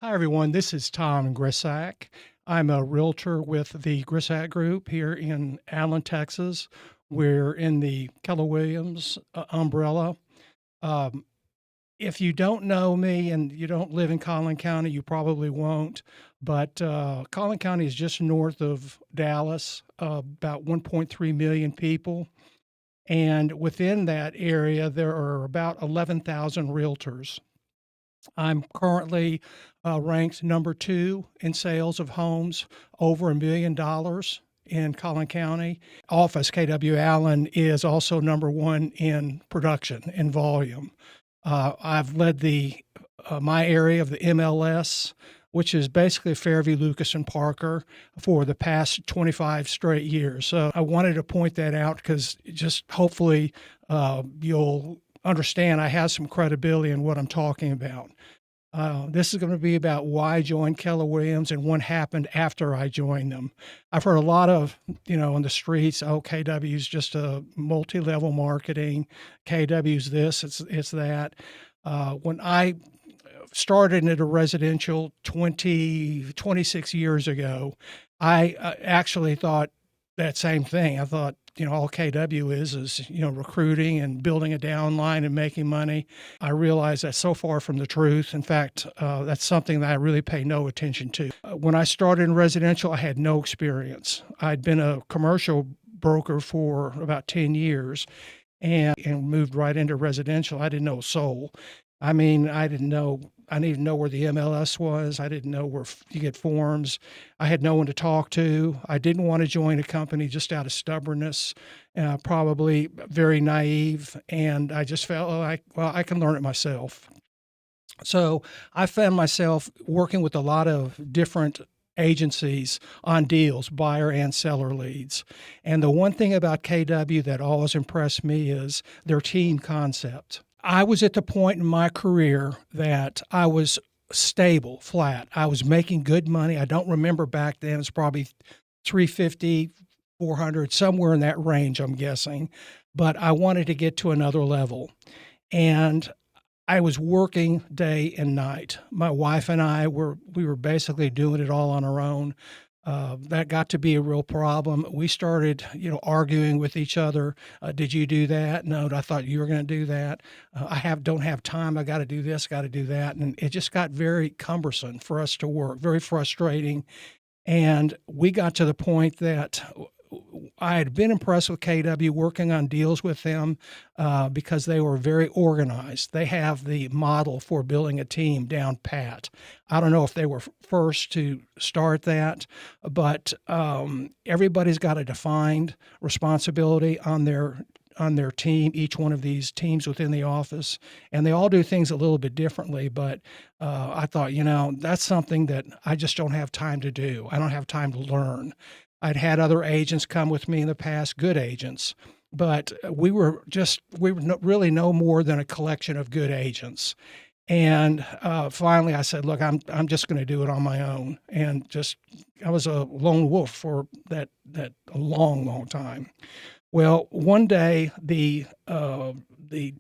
Hi, everyone. This is Tom Grisak. I'm a realtor with the Grisak Group here in Allen, Texas. We're in the Keller Williams umbrella. Um, if you don't know me and you don't live in Collin County, you probably won't. But Collin County is just north of Dallas, about 1.3 million people. And within that area, there are about 11,000 realtors. I'm currently ranked number two in sales of homes over $1 million in Collin County. Office KW Allen is also number one in production and volume. I've led the my area of the MLS, which is basically Fairview, Lucas, and Parker, for the past 25 straight years. So I wanted to point that out because just hopefully you'll understand I have some credibility in what I'm talking about. This is going to be about why I joined Keller Williams and what happened after I joined them. I've heard a lot of, on the streets, oh, KW is just a multi-level marketing. KW's this, it's that. When I started into residential 26 years ago, I actually thought that same thing. I thought, all KW is, recruiting and building a downline and making money. I realized that's so far from the truth. In fact, that's something that I really pay no attention to. When I started in residential, I had no experience. I'd been a commercial broker for about 10 years and moved right into residential. I didn't know a soul. I mean, I didn't even know where the MLS was. I didn't know where you get forms. I had no one to talk to. I didn't want to join a company just out of stubbornness, probably very naive. And I just felt like, well, I can learn it myself. So I found myself working with a lot of different agencies on deals, buyer and seller leads. And the one thing about KW that always impressed me is their team concept. I was at the point in my career that I was stable, flat. I was making good money. I don't remember back then. It's probably 350, 400, somewhere in that range, I'm guessing. But I wanted to get to another level. And I was working day and night. My wife and I we were basically doing it all on our own. That got to be a real problem. We started, arguing with each other. Did you do that? No, I thought you were going to do that. I don't have time. I got to do this, got to do that, and it just got very cumbersome for us to work. Very frustrating. And we got to the point that I had been impressed with KW working on deals with them because they were very organized. They have the model for building a team down pat. I don't know if they were first to start that, but everybody's got a defined responsibility on their team, each one of these teams within the office, and they all do things a little bit differently. But I thought, that's something that I just don't have time to do. I don't have time to learn. I'd had other agents come with me in the past, good agents, but we were really no more than a collection of good agents. And finally, I said, "Look, I'm just going to do it on my own." And I was a lone wolf for that a long, long time. Well, one day the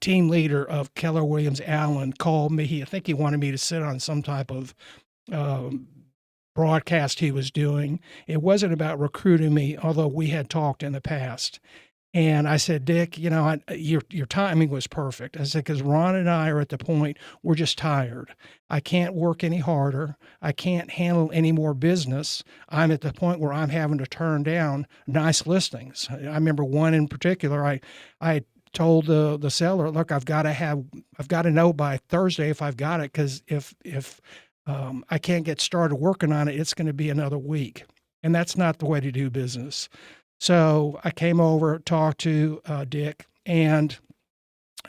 team leader of Keller Williams Allen called me. I think he wanted me to sit on some type of um, broadcast he was doing. It wasn't about recruiting me, although we had talked in the past. And I said, Dick, your timing was perfect. I said, because Ron and I are at the point we're just tired. I can't work any harder. I can't handle any more business. I'm at the point where I'm having to turn down nice listings. I remember one in particular. I told the seller, look, I've got to know by Thursday if I've got it, because if I can't get started working on it, it's going to be another week. And that's not the way to do business. So I came over, talked to Dick, and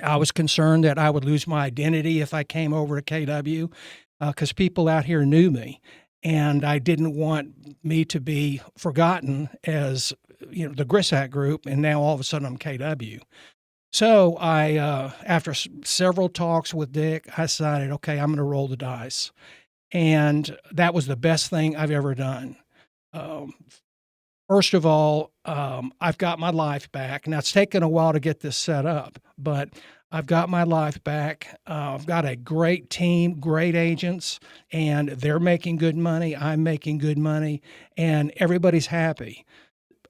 I was concerned that I would lose my identity if I came over to KW because people out here knew me. And I didn't want me to be forgotten as, the Grisak group, and now all of a sudden I'm KW. So after several talks with Dick, I decided, okay, I'm going to roll the dice. And that was the best thing I've ever done. Um, First of all, I've got my life back. Now, it's taken a while to get this set up, but I've got my life back. I've got a great team, great agents, and they're making good money. I'm making good money, and everybody's happy.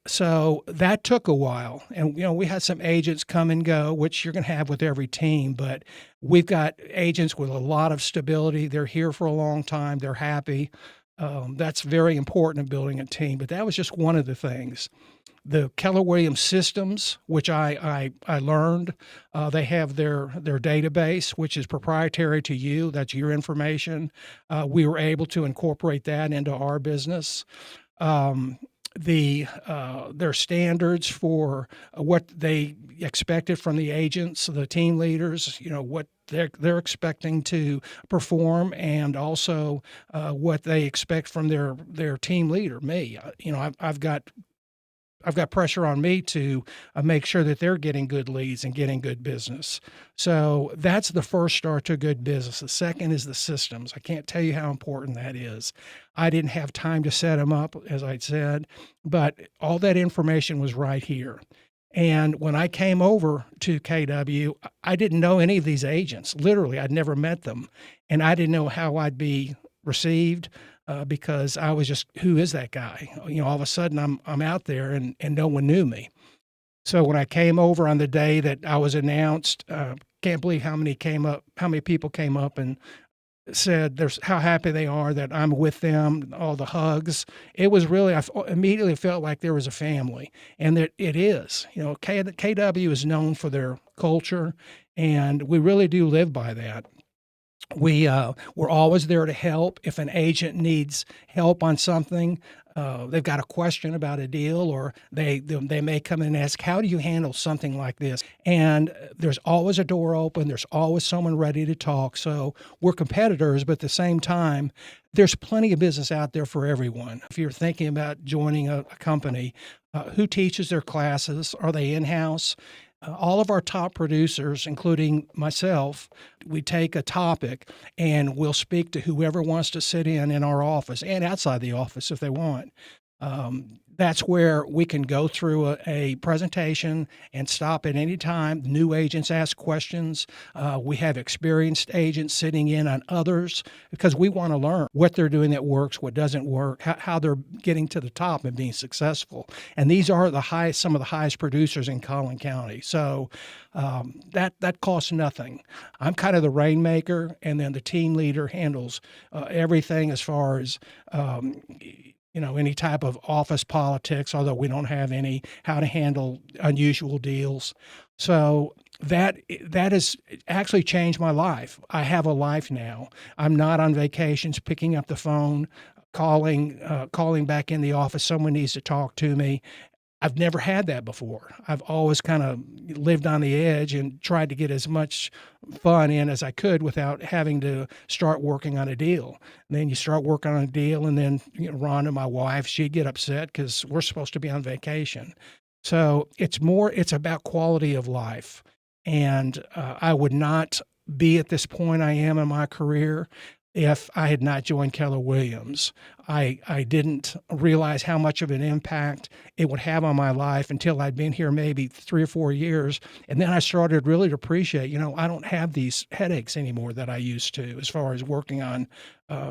So that took a while. And, we had some agents come and go, which you're going to have with every team, but we've got agents with a lot of stability. They're here for a long time. They're happy. That's very important in building a team, but that was just one of the things. The Keller Williams systems, which I learned, they have their database, which is proprietary to you. That's your information. We were able to incorporate that into our business. Um, their standards for what they expected from the agents, the team leaders, what they're expecting to perform, and also what they expect from their team leader, me. I've got pressure on me to make sure that they're getting good leads and getting good business. So that's the first start to good business. The second is the systems. I can't tell you how important that is. I didn't have time to set them up, as I said, but all that information was right here. And when I came over to KW, I didn't know any of these agents. Literally, I'd never met them. And I didn't know how I'd be received because I was just, who is that guy? All of a sudden I'm out there and no one knew me. So when I came over on the day that I was announced, can't believe how many people came up and said how happy they are that I'm with them, all the hugs. It was really, immediately felt like there was a family, and that it is. KW is known for their culture, and we really do live by that. We're always there to help. If an agent needs help on something, they've got a question about a deal, or they may come in and ask, how do you handle something like this? And there's always a door open. There's always someone ready to talk. So we're competitors, but at the same time, there's plenty of business out there for everyone. If you're thinking about joining a company, who teaches their classes? Are they in-house? All of our top producers, including myself, we take a topic and we'll speak to whoever wants to sit in our office and outside the office if they want. That's where we can go through a presentation and stop at any time. New agents ask questions. We have experienced agents sitting in on others because we want to learn what they're doing that works, what doesn't work, how they're getting to the top and being successful. And these are some of the highest producers in Collin County. So that costs nothing. I'm kind of the rainmaker, and then the team leader handles everything as far as any type of office politics, although we don't have any, how to handle unusual deals. So that has actually changed my life. I have a life now. I'm not on vacations, picking up the phone, calling back in the office. Someone needs to talk to me. I've never had that before. I've always kind of lived on the edge and tried to get as much fun in as I could without having to start working on a deal. And then you start working on a deal, and then Rhonda, my wife, she'd get upset because we're supposed to be on vacation. So it's about quality of life. And I would not be at this point I am in my career if I had not joined Keller Williams. I didn't realize how much of an impact it would have on my life until I'd been here maybe 3 or 4 years. And then I started really to appreciate, I don't have these headaches anymore that I used to, as far as working on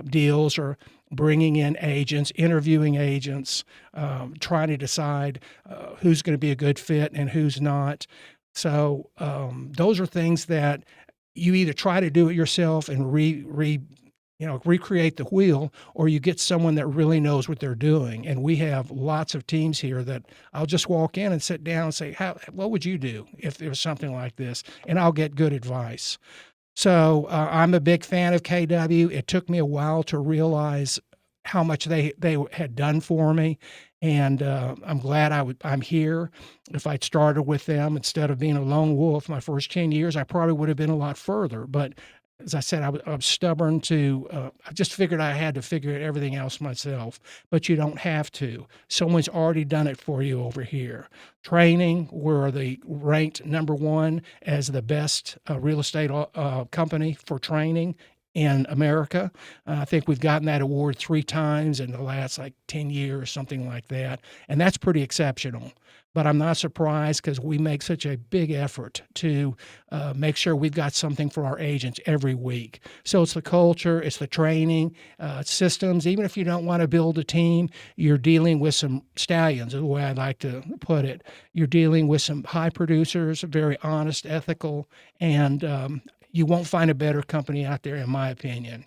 deals or bringing in agents, interviewing agents, trying to decide who's going to be a good fit and who's not. So those are things that you either try to do it yourself and recreate the wheel, or you get someone that really knows what they're doing. And we have lots of teams here that I'll just walk in and sit down and say, what would you do if there was something like this? And I'll get good advice. So I'm a big fan of KW. It took me a while to realize how much they had done for me. And I'm glad I'm here. If I'd started with them instead of being a lone wolf my first 10 years, I probably would have been a lot further. But as I said, I'm stubborn I just figured I had to figure everything else myself, but you don't have to. Someone's already done it for you over here. Training, we're ranked number 1 as the best real estate company for training in America. I think we've gotten that award 3 times in the last like 10 years, something like that. And that's pretty exceptional. But I'm not surprised because we make such a big effort to make sure we've got something for our agents every week. So it's the culture, it's the training, systems. Even if you don't want to build a team, you're dealing with some stallions, is the way I'd like to put it. You're dealing with some high producers, very honest, ethical, and you won't find a better company out there, in my opinion.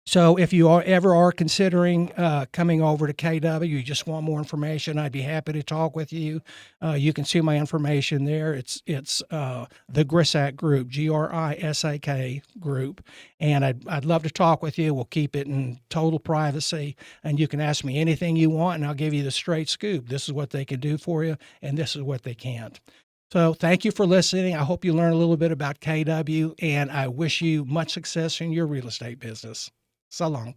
So if you ever are considering coming over to KW, you just want more information, I'd be happy to talk with you. You can see my information there. It's the Grisak Group, Grisak Group, and I'd love to talk with you. We'll keep it in total privacy, and you can ask me anything you want, and I'll give you the straight scoop. This is what they can do for you, and this is what they can't. So thank you for listening. I hope you learned a little bit about KW, and I wish you much success in your real estate business. So long.